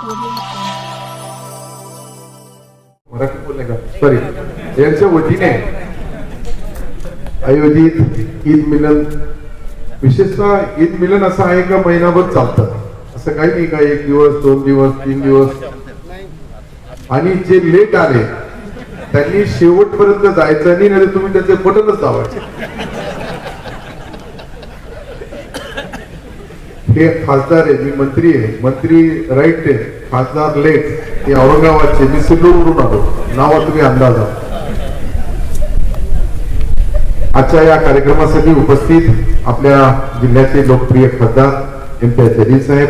मराठी बोलणे का सॉरी यांच्या वतीने आयोजित ईद मिलन, विशेषतः ईद मिलन असं आहे का महिनाभर चालतं, असं काही नाही का 1 दिवस 2 दिवस 3 दिवस. आणि जे लेट आले त्यांनी शेवटपर्यंत जायचं नाही, तुम्ही त्याचे बटनच दाबायचे. हे खासदार आहे, मी मंत्री आहे, मंत्री राईट आहे, खासदार लेट. हे औरंगाबादचे, मी सिल्लोडवरून आलो, नावा तुम्ही अंदाज. आजच्या या कार्यक्रमासाठी उपस्थित आपल्या जिल्ह्याचे लोकप्रिय खासदार इम्तियाज जलील साहेब,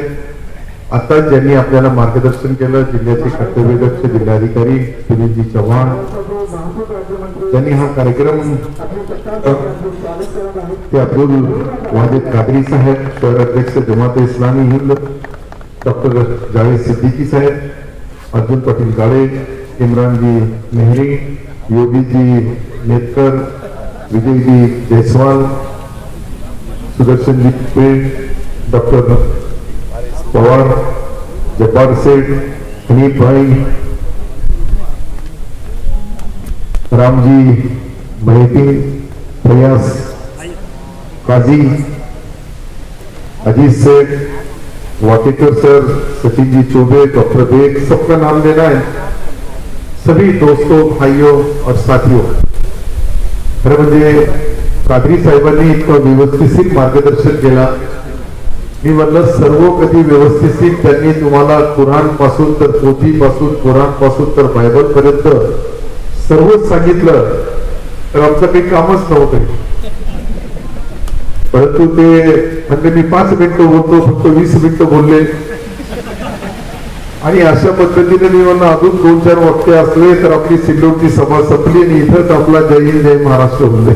आता ज्यांनी आपल्याला मार्गदर्शन केलं, जिल्ह्याचे कर्तव्यदक्ष जिल्हाधिकारी सुनीलजी चव्हाण, ज्यांनी हा कार्यक्रम, ते अब्दुल वाहिद कादरी साहेब, शहर अध्यक्ष जमात इस्लामी हिंद, डॉक्टर जावेद सिद्दीकी साहेब, अर्जुन पाटील गाड़े, इमरानजी मेहरी, योगीजी नेतकर, विजयजी जायसवाल, सुदर्शनजी पेट, डॉक्टर पवार, जब्बार सेठ, हनीफ भाई, रामजी बहेती, फयाज काजी, अजीत सेठ, Watekar sir, Sachin ji Choubey, doctor bag, सबका नाम लेना है. सभी दोस्तों, भाइयों और साथियों, खरं म्हणजे कादरी साहेबांनी इतकं व्यवस्थित मार्गदर्शन केला. मी म्हणलं सर्व कधी व्यवस्थित त्यांनी तुम्हाला कुराण पासून तर पोथी पासून, कुराण पासून तर बायबल पर्यंत सर्वच सांगितलं तर आमचं काही कामच नव्हतं. परंतु ते म्हणजे मी 5 मिनिटं बोलतो, फक्त 20 मिनिटं बोलले. आणि अशा पद्धतीने मी म्हणलं अजून 2-4 वाक्य असले तर आपली सिल्लोडची सभा संपली आणि इथंच आपला जय हिंद जय महाराष्ट्र होते.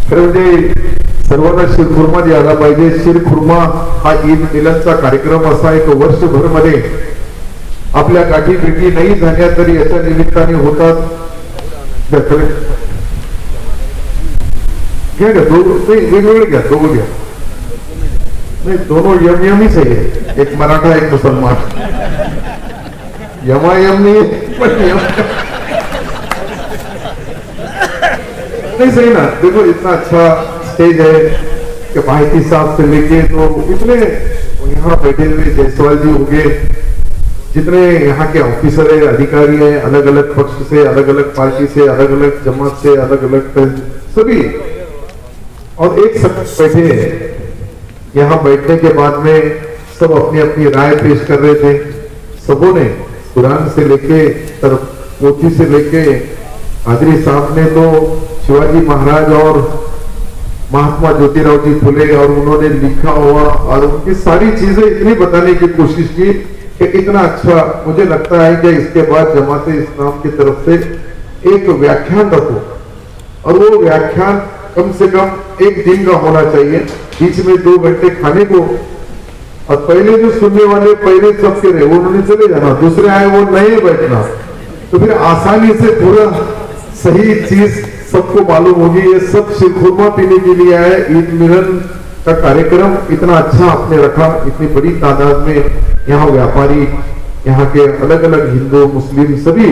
खरं म्हणजे सर्वांना शिरखुर्मा द्यायला पाहिजे. शिरखुर्मा हा ईद मिलनचा कार्यक्रम असा एक वर्षभर मध्ये आपल्या गाठी भेटी नाही झाल्या तरी याच्या निमित्ताने होतात. घ्या वेगवेगळे घ्या, दोघं घ्या. नहीं, दोनों यम ही सही है, एक मराठा एक मुसलमान. यमायम नहीं नहीं सही ना. देखो इतना अच्छा स्टेज है कि माहिती साहब से लेके तो इतने यहाँ बैठे हुए जायसवाल जी होंगे, जितने यहाँ के ऑफिसर है, अधिकारी है, अलग अलग पक्ष से, अलग अलग पार्टी से, अलग अलग जमात से, अलग अलग सभी, और एक साथ बैठे हैं. यहाँ बैठने के बाद में सब अपनी अपनी राय पेश कर रहे थे. सबों ने कुरान से लेके तर पोथी से लेके, कादरी साहब ने तो शिवाजी महाराज और महात्मा ज्योतिराव जी फुले और उन्होंने लिखा हुआ और उनकी सारी चीजें इतनी बताने की कोशिश की कि इतना अच्छा. मुझे लगता है कि इसके बाद जमाते इस्लाम की तरफ से एक व्याख्यान रखो, और वो व्याख्यान कम से कम 1 दिन का होना चाहिए, बीच में 2 घंटे खाने को. और पहले जो सुनने वाले पहले सबके रहे, उन्होंने चले जाना, दूसरे आए वो नहीं बैठना, तो फिर आसानी से पूरा सही चीज सबको मालूम होगी. ये सब शिरखुर्मा पीने के लिए आए. ईद मिलन का कार्यक्रम इतना अच्छा आपने रखा, इतनी बड़ी तादाद में यहाँ व्यापारी, यहाँ के अलग अलग हिंदू मुस्लिम सभी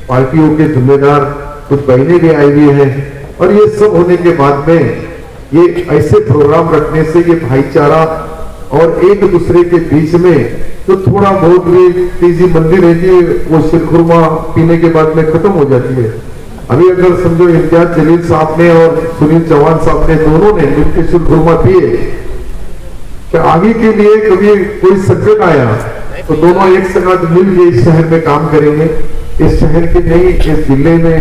पार्टियों के जिम्मेदार, कुछ बहनें भी आई हुई हैं. और ये सब होने के बाद में ये ऐसे प्रोग्राम रखने से ये भाईचारा और एक दूसरे के बीच में तो थोड़ा बहुत भी तेजी मंदी रहती है, वो शिरखुर्मा पीने के बाद में खत्म हो जाती है. अभी अगर समझो इम्तियाज जलील साहब ने और सुनील चौहान साहब ने दोनों ने मिलकर शिरखुर्मा पिए, तो आगे के लिए कभी कोई संकट आया तो दोनों एक साथ मिलकर इस शहर में काम करेंगे. इस शहर के नहीं, इस जिले में,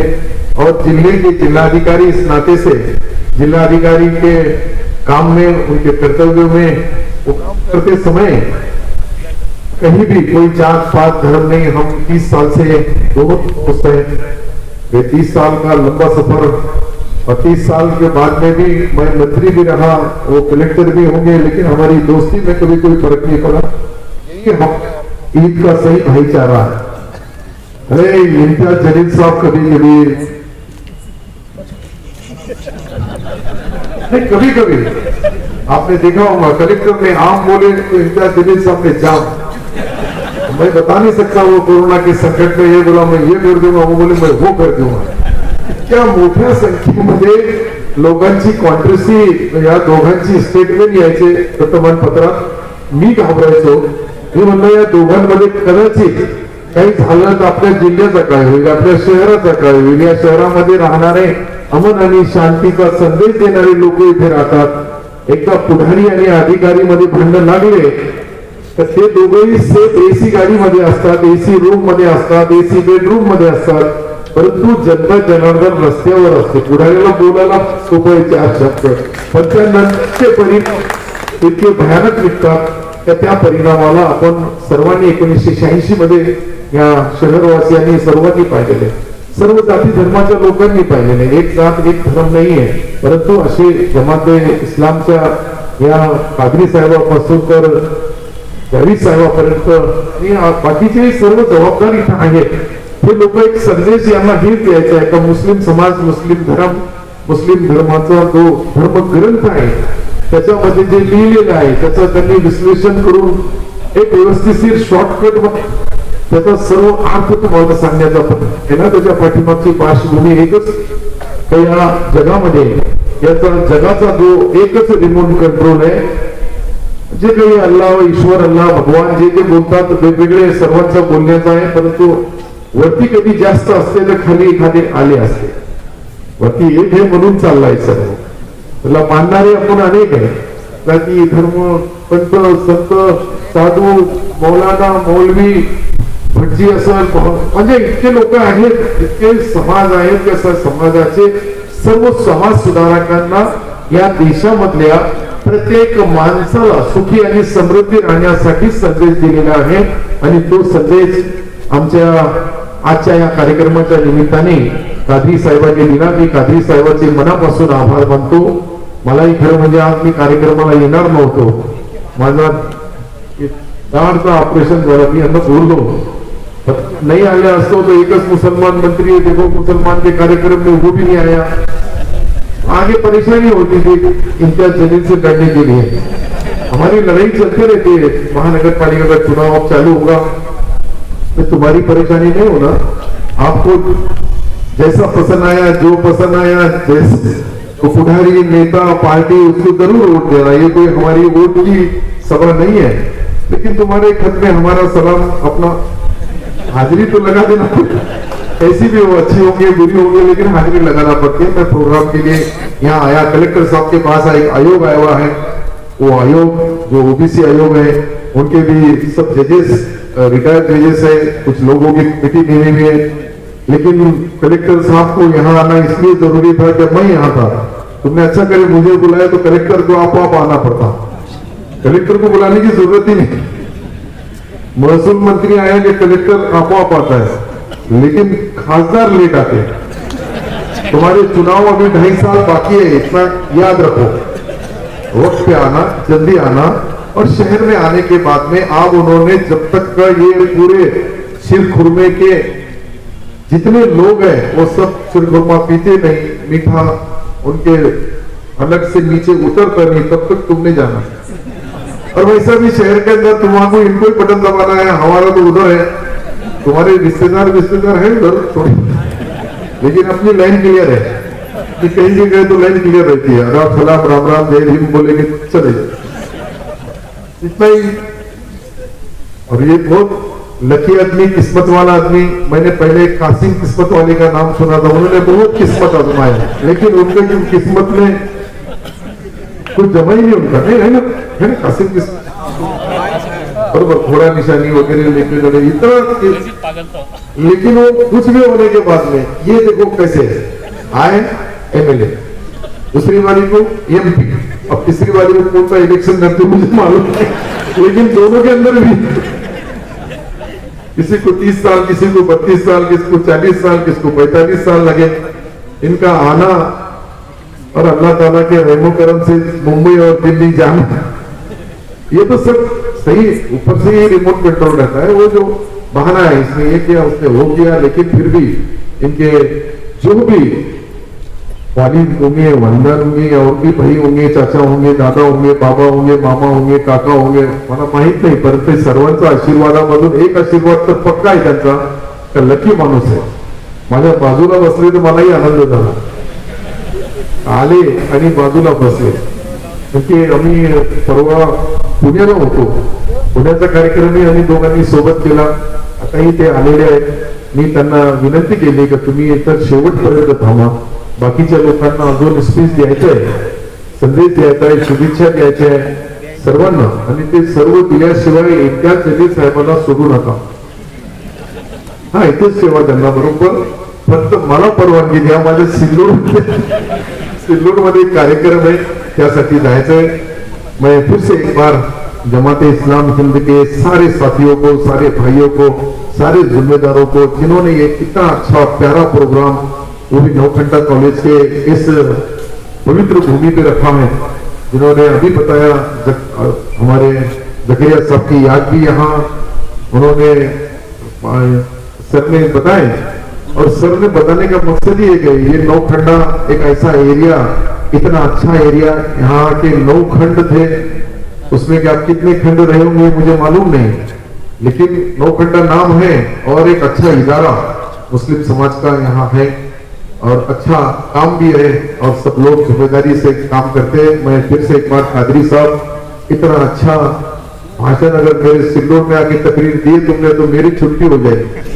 और जिले के जिलाधिकारी इस नाते से जिलाधिकारी के काम में, उनके कर्तव्यों में वो काम करते समय कहीं भी कोई जात पात धर्म नहीं. हम 30 साल से दोनों दोस्त हैं. 30 साल का लंबा सफर, और 30 साल के बाद में भी मैं मंत्री भी रहा, वो कलेक्टर भी होंगे, लेकिन हमारी दोस्ती में कभी कोई फर्क नहीं पड़ा. ये हम ईद का सही भाईचारा है. अरे इम्तियाज जलील साहब कभी कभी आपने देखा होगा, कलेक्टर ने आम बोले तो इम्तियाज जलील साहब ने जाम. मैं बता नहीं सकता वो कोरोना के संकट में ये बोला मैं ये कर दूंगा, वो बोले मैं वो कर दूंगा. इतक्या मोठ्या संख्येमध्ये लोकांची कॉन्ट्रसी या दोघांची स्टेटमेंट यायचे वर्तमानपत्रात. मी घाबरायचो. मी म्हणलं या दोघांमध्ये कदाचित काही झालं तर आपल्या जिल्ह्याचा काय होईल, आपल्या शहराचा काय होईल. या शहरामध्ये राहणारे अमन आणि शांतीचा संदेश देणारे लोक इथे राहतात. एकदा पुढारी आणि अधिकारी मध्ये भांडण लागले तर ते दोघेही सेफ एसी गाडीमध्ये असतात, एसी रूम मध्ये असतात, एसी बेडरूम मध्ये असतात. परंतु जनता जनार्दन रस्त्यावर असते. पुढारीला बोलायला सोपं आहे 4 शब्द, पण त्या नंतरचे परिणाम इतके भयानक निघतात. त्या परिणामाला आपण सर्वांनी 1986 मध्ये या शहरवासियांनी सर्वांनी पाहिलेले, सर्व जाती धर्माच्या लोकांनी पाहिलेले. एक जात एक धर्म नाहीये, परंतु असे जमाते इस्लामच्या या कादरी साहेबापासून तर जावेद साहेबापर्यंत आणि बाकीचे सर्व जबाबदार इथं आहेत. हे लोक एक संदेश यांना हेच द्यायचा आहे का मुस्लिम समाज, मुस्लिम धर्म, मुस्लिम धर्माचा जो धर्मग्रंथ आहे त्याच्यामध्ये जे लिहिलेलं आहे त्याचं त्यांनी विश्लेषण करून एक व्यवस्थित शॉर्टकट त्याचा सर्व अर्थ तुम्हाला सांगण्याचा आहे ना. त्याच्या पाठीमागची पार्श्वभूमी एकच का या जगामध्ये याचा जगाचा जो एकच रिमोट कंट्रोल आहे. जे काही अल्लाह, ईश्वर, अल्लाह, भगवान जे जे बोलतात वेगवेगळे सर्वांचा बोलण्याचा आहे. परंतु वरती कधी जास्त असते तर खाली एखादे आले असते. वरती एक हे म्हणून चाललाय सर्व. त्याला मानणारे आपण अनेक आहे. जाती धर्म, पंत, संत, साधू, मौलाना, मौलवी, भटजी असेल, म्हणजे इतके लोक आहेत, इतके समाज आहेत की असं समाजाचे सर्व समाज सुधारकांना या देशामधल्या प्रत्येक माणसाला सुखी आणि समृद्धी राहण्यासाठी संदेश दिलेला आहे. आणि तो संदेश आमच्या आजच्या या कार्यक्रमाच्या निमित्ताने कादरी साहेबांनी दिला. मी कादरी साहेबांचे मनापासून आभार मानतो. मलाही खरं म्हणजे आज मी कार्यक्रमाला येणार नव्हतो. माझा दाढचं ऑपरेशन झालं, मी यांना बोललो नहीं आया असतो तो एकच मुसलमान मंत्री है, देखो मुसलमान के कार्यक्रम में वो भी नहीं आया. आगे परेशानी होती थी इम्तियाज जलील से लड़ने के लिए. हमारी लड़ाई चलती रहती है. महानगर पालिका का चुनाव चालू होगा तो तुम्हारी परेशानी नहीं होना. आपको जैसा पसंद आया, जो पसंद आया, जैसे तो पुढारी, नेता, पार्टी उसको जरूर वोट देना. ये कोई हमारी वोट की सभा नहीं है. लेकिन तुम्हारे खत में हमारा सलाम, अपना हाजिरी तो लगा देना. ऐसी भी वो अच्छी होंगी, बुरी होंगी, लेकिन हाजिरी लगाना पड़ती है. मैं प्रोग्राम के लिए यहाँ आया. कलेक्टर साहब के पास एक आयोग आया हुआ है. वो आयोग जो ओबीसी आयोग है, उनके भी सब जजेस रिटायर्ड जजेस है. कुछ लोगों की कमेटी नहीं हुई है. लेकिन कलेक्टर साहब को यहाँ आना इसलिए जरूरी था कि मैं यहाँ था. तुमने अच्छा करे मुझे बुलाया, तो कलेक्टर को आप आना पड़ता. कलेक्टर को बुलाने की जरूरत ही नहीं. महसूल मंत्री आएंगे, कलेक्टर आप आता है. लेकिन खासदार लेट आते. तुम्हारे चुनाव अभी 2.5 साल बाकी है, इतना याद रखो. वक्त पे आना, जल्दी आना. और शहर में आने के बाद में अब उन्होंने जब तक का ये पूरे शिरखुरमे के जितने लोग हैं वो सब शिरखुरमा पीते नहीं, मीठा उनके अलग से नीचे उतरता नहीं, तब तक तुमने जाना. और वैसा भी शहर के अंदर तुम्हारा इनको ही बटन दबाना है, हमारा तो उधर है. तुम्हारे रिश्तेदार है उधर थोड़ी, लेकिन अपनी लाइन क्लियर है कि कहीं भी गए तो लाइन क्लियर रहती है. राम सलाम, राम राम, जय भीम बोलेंगे चले, इतना ही. और ये बहुत लकी आदमी, किस्मत वाला आदमी. मैंने पहले कासिम किस्मत वाले का नाम सुना था. उन्होंने बहुत किस्मत आजमाया, लेकिन उनके किस्मत में कुछ जमा ही नहीं उनका. नहीं है ना कासिम किस्मत बरोबर, घोड़ा निशानी वगैरह लेके गए इतना. लेकिन वो कुछ भी होने के बाद में ये देखो कैसे आए एमएलए, दूसरी बारी को एमपी, अब तीसरी बारी को कौन सा इलेक्शन करते मुझे मालूम नहीं. लेकिन दोनों के अंदर भी किसी को 30 साल, किसी को 32 साल, किसी को 40 साल, किसी को 45 साल लगे इनका आना. और अल्लाह ताला के रहमो करम से मुंबई और दिल्ली जाना, ये तो सब सही ऊपर से ही रिमोट कंट्रोल रहता है. वो जो बहाना है, इसने ये किया, उसने वो किया, लेकिन फिर भी इनके जो भी वालिद होंगे, वंदन होंगे, और भी भाई होंगे, चाचा होंगे, दादा होंगे, बाबा होंगे, मामा होंगे, काका होंगे, मला माहित नाही, परंतु ते सर्वांच्या आशीर्वादामधून एक आशीर्वाद तर पक्का आहे त्यांचा, तर लकी माणूस आहे. माझ्या बाजूला बसले तर मलाही आनंद झाला. आले आणि बाजूला बसले. म्हणजे आम्ही परवा पुण्याला होतो, पुण्याचा कार्यक्रमही आम्ही दोघांनी सोबत केला. आताही ते आलेले आहेत. मी त्यांना विनंती केली की तुम्ही इतर शेवटपर्यंत थांबा, बाकीच्या लोकांना अजून स्पीच द्यायचं आहे, संदेश द्यायचा आहे, शुभेच्छा द्यायच्या आहे सर्वांना, आणि ते सर्व दिल्याशिवाय एकट्याच जलील साहेबांना सोडू नका. हा, इथेच ठेवा त्यांना बरोबर. फक्त मला परवानगी द्या, माझ्या सिल्लोड मध्ये कार्यक्रम है, त्यासाठी जायचंय. मैं फिर से एक बार जमाते इस्लाम हिंद के सारे साथियों को, सारे भाइयों को, सारे जिम्मेदारों को, जिन्होंने ये इतना अच्छा प्यारा प्रोग्राम वो भी नौखंडा कॉलेज के इस पवित्र भूमि पे रखा है, जिन्होंने अभी बताया हमारे जकरिया साहब की याद भी यहाँ उन्होंने सर ने बताए, और सर ने बताने का मकसद ही है कि ये नौखंडा एक ऐसा एरिया, इतना अच्छा एरिया, यहाँ के 9 खंड थे, उसमें कि आप कितने खंड रहे होंगे मुझे मालूम नहीं, लेकिन नौखंडा नाम है और एक अच्छा इदारा मुस्लिम समाज का यहाँ है, और अच्छा काम भी है, और सब लोग जिम्मेदारी से काम करते हैं. मैं फिर से एक बार कादरी साहब, इतना अच्छा भाषण अगर मेरे सिल्लोड में आके तकरीर दिए तुमने तो मेरी छुट्टी हो जाएगी.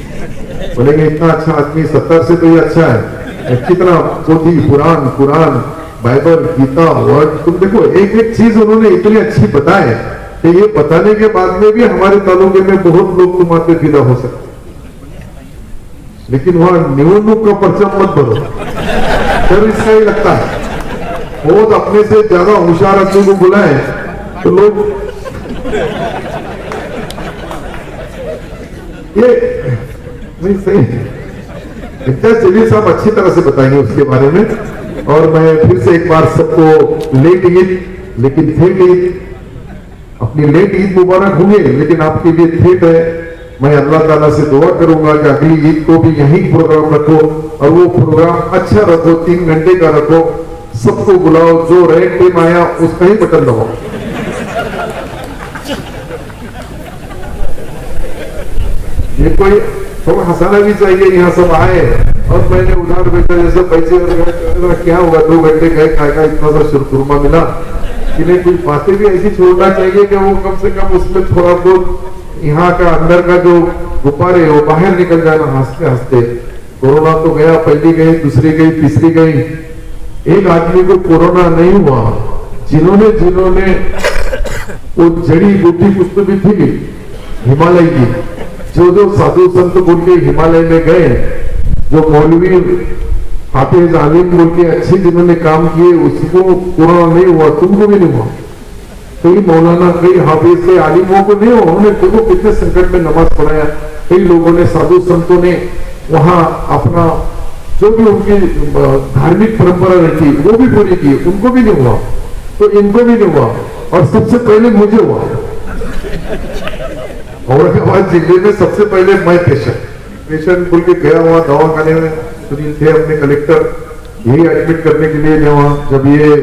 बोलेंगे इतना अच्छा आदमी 70 से तो ये अच्छा है, कितना पोथी, कुरान, बाइबल, गीता, वर्ड, तुम देखो एक एक चीज उन्होंने इतनी अच्छी बताए कि ये बताने के बाद में भी हमारे तालुके में बहुत लोग तुम्हारे फिदा हो सकते, लेकिन वहां निवडणूक का परचम मत भरो, फिर इसका ही लगता है बहुत अपने से ज्यादा होशियार आदमी को बुलाए तो लोग ये नहीं सही. जलील साहब अच्छी तरह से बताएंगे उसके बारे में. और मैं फिर से एक बार सबको लेट ईद, लेकिन थेट ईद, अपनी लेट ईद मुबारक होंगे, लेकिन आपके लिए थेट है. मैं अल्लाह ताला से दुआ करूंगा कि अगली ईद को भी यही प्रोग्राम रखो, और वो प्रोग्राम अच्छा रखो, 3 घंटे का रखो, सबको बुलाओ, जो रेड टीम आया उसका ही बटन दबाओ. ये कोई थोड़ा हंसाना भी चाहिए, यहाँ सब आए और मैंने उधार बेचा जैसे पैसे, क्या हुआ 2 घंटे गए, खाएगा इतना सा शुरमा मिला कि नहीं. कुछ बातें भी ऐसी छोड़ना चाहिए कि वो कम से कम उसमें थोड़ा बहुत यहाँ का अंदर का जो गुब्बारे वो बाहर निकल जाना हंसते हंसते. कोरोना तो गया, पहली गई, दूसरी गई, तीसरी गई. एक आदमी को कोरोना नहीं हुआ, जिन्होंने वो जड़ी बूटी कुछ तो भी थी हिमालय की, जो साधु संत बोल के हिमालय में गए, जो मौलवी हाफिज आलिम बोल के अच्छे जिन्होंने काम किए, उसको कोरोना नहीं हुआ, तुमको भी नहीं हुआ. कई मौलाना, कई हाफिज, कई आलिमों को नहीं हुआ. उन्होंने देखो कितने संकट में नमाज पढ़ाया. कई लोगों ने, साधु संतों ने वहां अपना जो भी उनकी धार्मिक परंपरा रहती वो भी पूरी की, उनको भी नहीं हुआ, तो इनको भी नहीं हुआ. और सबसे पहले मुझे हुआ. औरंगाबाद जिले में सबसे पहले मैं पेशेंट बोल के गया हुआ दवाखाने में. सुनील थे अपने कलेक्टर, यही एडमिट करने के लिए वहां, जब ये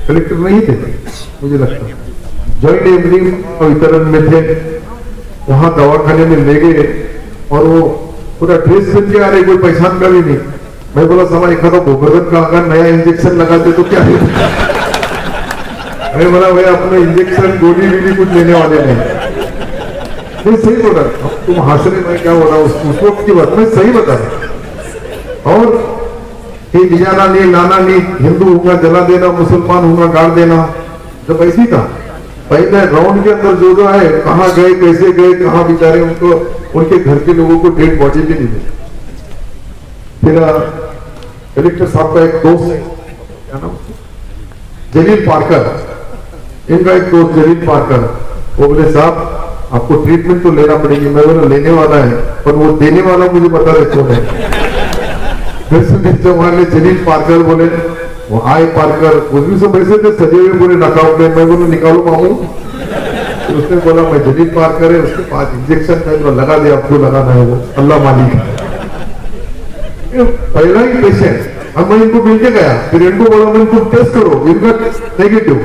कलेक्टर नहीं थे मुझे लगता, जॉइंट एमडी वितरण में थे, वहां दवाखाने में ले गए और वो पूरा ड्रेस पहन के आ रहे, कोई पहचान का भी नहीं. मैं बोला साला एखादा भोगरदन का अगर नया इंजेक्शन लगाते तो क्या है. मैं बोला भाई अपने इंजेक्शन गोली वीली कुछ लेने वाले नहीं. सही बोला, तुम हंसने में क्या बोला उस वक्त की बात, मैं सही बता. और ले जाना नहीं, लाना नहीं, हिंदू होगा जला देना, मुसलमान होगा गाड़ देना, जब ऐसी था. पहले राउंड के अंदर जो है, कहाँ गए, कैसे गए, कहाँ बेचारे उनको, उनके घर के लोगों को डेड बॉडी भी नहीं मिली. फिर कलेक्टर साहब का एक दोस्त है, क्या नाम, जलील पार्कर, इनका एक दोस्त जलील पार्कर, वो बोले साहब आपको ट्रीटमेंट तो लेना पड़ेगी. मैं बोला लेने वाला है, पर वो देने वाला मुझे बता दे क्यों है. फिर सुनील चौहान ने जलील पार्कर बोले, वो आए पार्कर, उसमें से पैसे थे सजे हुए पूरे नकाउट में. मैं बोला निकालो मामू. तो उसने बोला मैं जलील पार्कर है, उसके पास इंजेक्शन था, तो लगा दे, आपको लगाना है, वो अल्लाह मालिक. पहला ही पेशेंट अब मैं इनको मिलके गया, फिर इनको बोला मैं इनको टेस्ट करो, इनका नेगेटिव।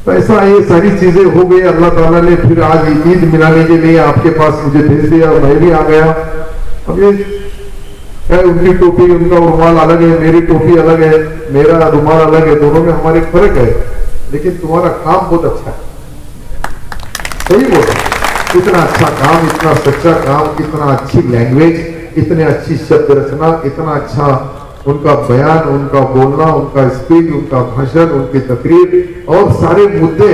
तो ऐसा ये सारी चीजें हो गई। अल्लाह ताला ने फिर आज ईद मिलाने के लिए आपके पास मुझे भेज दिया, मैं भी आ गया। अब ये उनकी टोपी, उनका रुमाल अलग है, मेरी टोपी अलग है, मेरा रुमाल अलग है, दोनों में हमारे फर्क है, लेकिन तुम्हारा काम बहुत अच्छा है। सही बोला, इतना अच्छा काम, इतना सच्चा काम, इतना अच्छी लैंग्वेज, इतने अच्छी शब्द रचना, इतना अच्छा उनका बयान, उनका बोलना, उनका स्पीच, उनका भाषण, उनकी तकरीर और सारे मुद्दे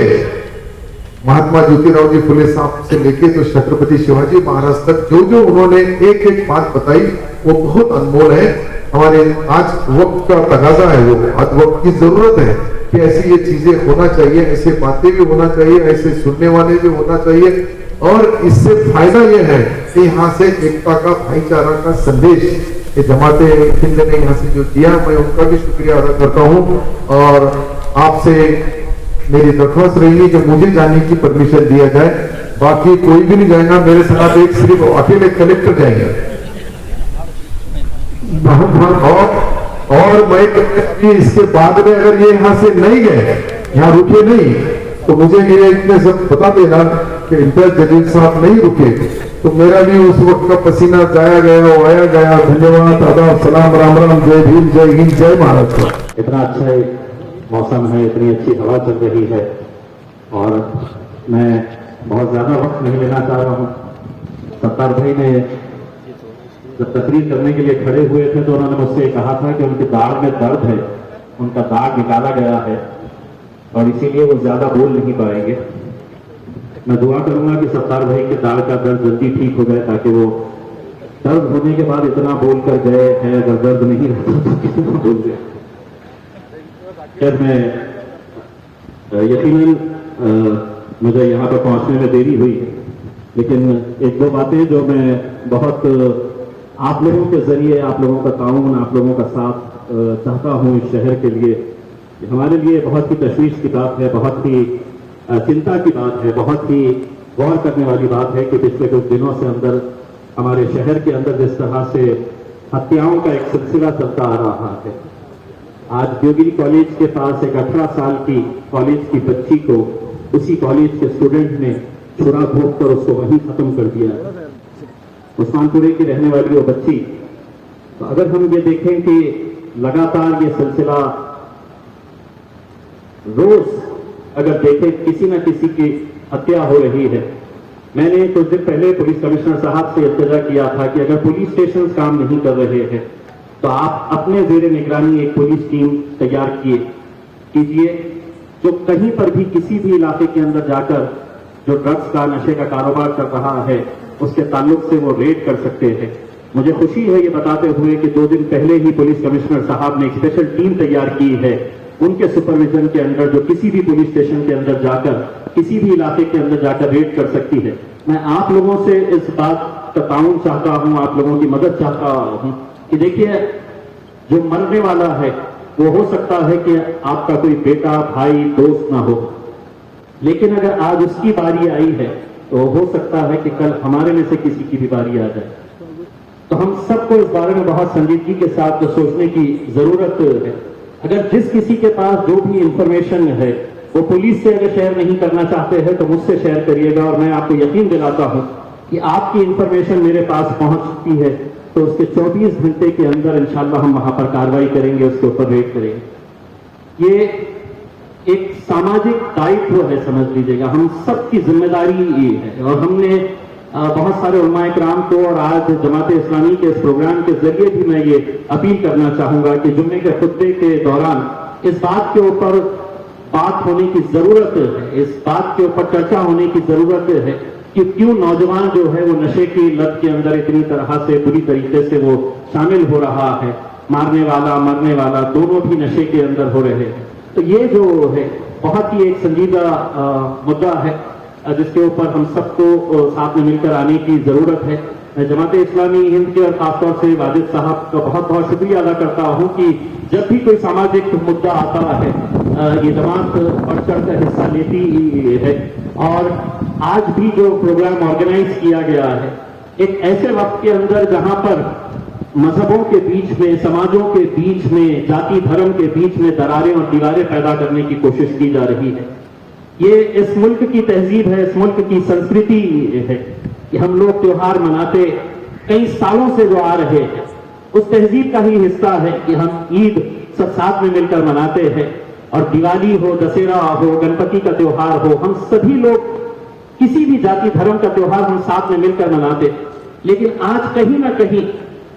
महात्मा ज्योतिराव जी फुले साहब से लेके तो छत्रपति शिवाजी महाराज तक जो जो उन्होंने एक एक बात बताई वो बहुत अनमोल है। हमारे आज वक्त का तगाजा है, वो आज वक्त की जरूरत है कि ऐसी ये चीजें होना चाहिए, ऐसे बातें भी होना चाहिए, ऐसे सुनने वाले भी होना चाहिए। और इससे फायदा यह है कि यहाँ से एकता का, भाईचारा का संदेश जमाते हिंद ने यहाँ से जो दिया, मैं उनका भी शुक्रिया अदा करता हूँ। और आपसे मेरी दरख्वास्त रहेगी कि मुझे जाने की परमिशन दिया जाए, बाकी कोई भी नहीं जाएगा मेरे साथ, एक सिर्फ अकेले कलेक्टर जाएंगे। और मैं इसके बाद में अगर ये यहाँ से नहीं गए, यहाँ रुके नहीं, तो मुझे मेरे इतने सब बता देना कि इंटर जलील साहब नहीं रुके तो मेरा भी उस वक्त का पसीना जाया गया, आया गया। धन्यवाद, आदाब, सलाम, राम राम, जय भीम, जय हिंद, जय महाराष्ट्र। इतना अच्छा मौसम है, इतनी अच्छी हवा चल रही है और मैं बहुत ज्यादा वक्त नहीं लेना चाह रहा हूँ। सत्तार भाई ने जब तकरीर करने के लिए खड़े हुए थे तो उन्होंने मुझसे कहा था कि उनकी दाढ़ में दर्द है, उनका दाढ़ निकाला गया है और इसीलिए वो ज्यादा बोल नहीं पाएंगे। मैं दुआ करूंगा कि सत्तार भाई के दाढ़ का दर्द जल्दी ठीक हो जाए ताकि वो दर्द होने के बाद इतना बोलकर गए हैं, अगर दर्द नहीं रहता तो कितना बोल गए। खैर, मैं यकीनन मुझे यहाँ पर पहुंचने में देरी हुई, लेकिन एक दो बातें जो मैं बहुत आप लोगों के जरिए, आप लोगों का ताउन, आप लोगों का साथ चाहता हूँ इस शहर के लिए। हमारे लिए बहुत ही तशवीश की बात है, बहुत ही चिंता की बात है, बहुत ही गौर करने वाली बात है कि पिछले कुछ दिनों से अंदर हमारे शहर के अंदर जिस तरह से हत्याओं का एक सिलसिला चलता आ रहा है। आज देवगिरी कॉलेज के पास एक 18 साल की कॉलेज की बच्ची को उसी कॉलेज के स्टूडेंट ने छुरा घोंप कर उसको वहीं खत्म कर दिया। उस्मानपुरे की रहने वाली वो बच्ची। तो अगर हम ये देखें कि लगातार ये सिलसिला रोज अगर देखें किसी न किसी की हत्या हो रही है। मैंने कुछ दिन पहले पुलिस कमिश्नर साहब से इल्तिजा किया था कि अगर पुलिस स्टेशन काम नहीं कर रहे हैं तो आप अपने जेरे निगरानी एक पुलिस टीम तैयार कीजिए जो कहीं पर भी किसी भी इलाके के अंदर जाकर जो ड्रग्स का, नशे का कारोबार कर रहा है उसके ताल्लुक से वो रेड कर सकते हैं। मुझे खुशी है ये बताते हुए कि 2 दिन पहले ही पुलिस कमिश्नर साहब ने एक स्पेशल टीम तैयार की है, उनके सुपरविजन के अंदर, जो किसी भी पुलिस स्टेशन के अंदर जाकर, किसी भी इलाके के अंदर जाकर रेड कर सकती है। मैं आप लोगों से इस बात का ताउन चाहता हूं, आप लोगों की मदद चाहता हूं कि देखिए, जो मरने वाला है वो हो सकता है कि आपका कोई बेटा, भाई, दोस्त ना हो, लेकिन अगर आज उसकी बारी आई है तो हो सकता है कि कल हमारे में से किसी की भी बारी आ जाए। तो हम सबको इस बारे में बहुत संजीदगी के साथ सोचने की जरूरत है। अगर जिस किसी के पास जो भी इंफॉर्मेशन है वो पुलिस से अगर शेयर नहीं करना चाहते हैं तो मुझसे शेयर करिएगा, और मैं आपको यकीन दिलाता हूं कि आपकी इंफॉर्मेशन मेरे पास पहुंचती है तो उसके 24 घंटे के अंदर इंशाल्लाह हम वहां पर कार्रवाई करेंगे, उसके ऊपर रेड करेंगे। ये एक सामाजिक दायित्व है, समझ लीजिएगा, हम सबकी जिम्मेदारी ये है। और हमने बहुत सारे उलमाए किराम को और आज जमात इस्लामी के इस प्रोग्राम के जरिए भी मैं ये अपील करना चाहूंगा कि जुम्मे के खुतबे के दौरान इस बात के ऊपर बात होने की जरूरत है, इस बात के ऊपर चर्चा होने की जरूरत है कि क्यों नौजवान जो है वो नशे की लत के अंदर इतनी तरह से बुरी तरीके से वो शामिल हो रहा है। मारने वाला, मरने वाला दोनों भी नशे के अंदर हो रहे हैं। तो ये जो है बहुत ही एक संजीदा मुद्दा है जिसके ऊपर हम सबको साथ में मिलकर आने की जरूरत है। मैं जमाते इस्लामी हिंद के और खासतौर से वाजिद साहब का बहुत बहुत शुक्रिया अदा करता हूं कि जब भी कोई सामाजिक मुद्दा आता है ये जमात बढ़ चढ़कर हिस्सा लेती ही है। और आज भी जो प्रोग्राम ऑर्गेनाइज किया गया है एक ऐसे वक्त के अंदर जहां पर मजहबों के बीच में, समाजों के बीच में, जाति धर्म के बीच में दरारें और दीवारें पैदा करने की कोशिश की जा रही है। ये इस मुल्क की तहजीब है, इस मुल्क की संस्कृति है कि हम लोग त्योहार मनाते कई सालों से जो आ रहे हैं, उस तहजीब का ही हिस्सा है कि हम ईद सब साथ में मिलकर मनाते हैं। और दिवाली हो, दशहरा हो, गणपति का त्योहार हो, हम सभी लोग किसी भी जाति धर्म का त्योहार हम साथ में मिलकर मनाते। लेकिन आज कहीं ना कहीं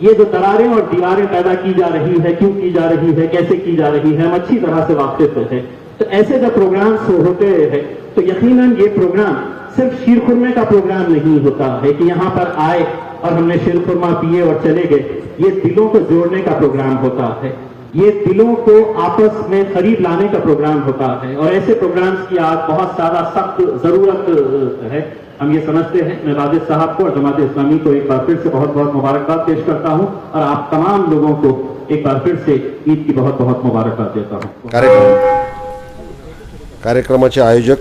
ये जो दरारें और दीवारें पैदा की जा रही है, क्यों की जा रही है, कैसे की जा रही है, हम अच्छी तरह से वाकिफ हैं। तो ऐसे जब प्रोग्राम्स होते हैं तो यकीनन ये प्रोग्राम सिर्फ शीरखुरमे का प्रोग्राम नहीं होता है कि यहाँ पर आए और हमने शीरखुरमा पिए और चले गए। ये दिलों को जोड़ने का प्रोग्राम होता है, ये दिलों को आपस में करीब लाने का प्रोग्राम होता है। और ऐसे प्रोग्राम्स की आज बहुत ज्यादा सख्त जरूरत है, हम ये समझते हैं। मैं राजेश साहब को और जमात इस्लामी को एक बार फिर से बहुत बहुत मुबारकबाद पेश करता हूं और आप तमाम लोगों को एक बार फिर से ईद की बहुत बहुत मुबारकबाद देता हूं। कार्यक्रमाचे आयोजक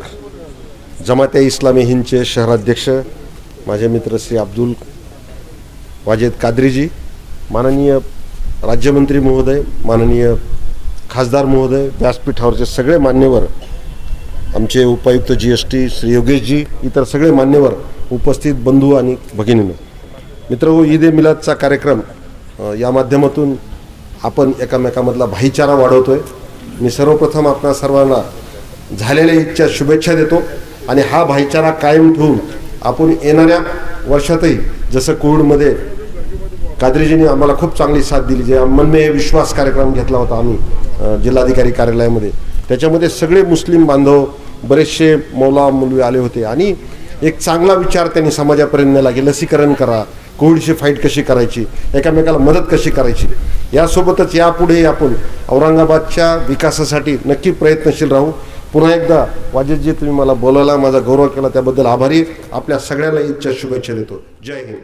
जमाते इस्लामी हिंदचे शहराध्यक्ष माझे मित्र श्री अब्दुल वाजेद कादरीजी, माननीय राज्यमंत्री महोदय, माननीय खासदार महोदय, व्यासपीठावरचे सगळे मान्यवर, आमचे उपायुक्त GST श्री योगेशजी, इतर सगळे मान्यवर, उपस्थित बंधू आणि भगिनींनो, मित्रहो, ईद ए मिलादचा कार्यक्रम या माध्यमातून आपण एकमेकांमधला भाईचारा वाढवतोय। मी सर्वप्रथम आपणा सर्वांना झालेल्या ईदच्या शुभेच्छा देतो आणि हा भाईचारा कायम ठेवून आपण येणाऱ्या वर्षातही जसं कोविडमध्ये कादरीजींनी आम्हाला खूप चांगली साथ दिली, जे मन में विश्वास कार्यक्रम घेतला होता आम्ही जिल्हाधिकारी कार्यालयामध्ये, त्याच्यामध्ये सगळे मुस्लिम बांधव, बरेचसे मौला मुलवी आले होते आणि एक चांगला विचार त्यांनी समाजापर्यंत नेला की लसीकरण करा, कोविडची फाईट कशी करायची, एकामेकाला मदत कशी करायची। यासोबतच यापुढे आपण औरंगाबादच्या विकासासाठी नक्की प्रयत्नशील राहू। पुन्हा एकदा वाजेदजी, तुम्ही मला बोलायला माझा गौरव केला त्याबद्दल आभारी। आपल्या सगळ्यांना ईदच्या शुभेच्छा देतो। जय हिंद।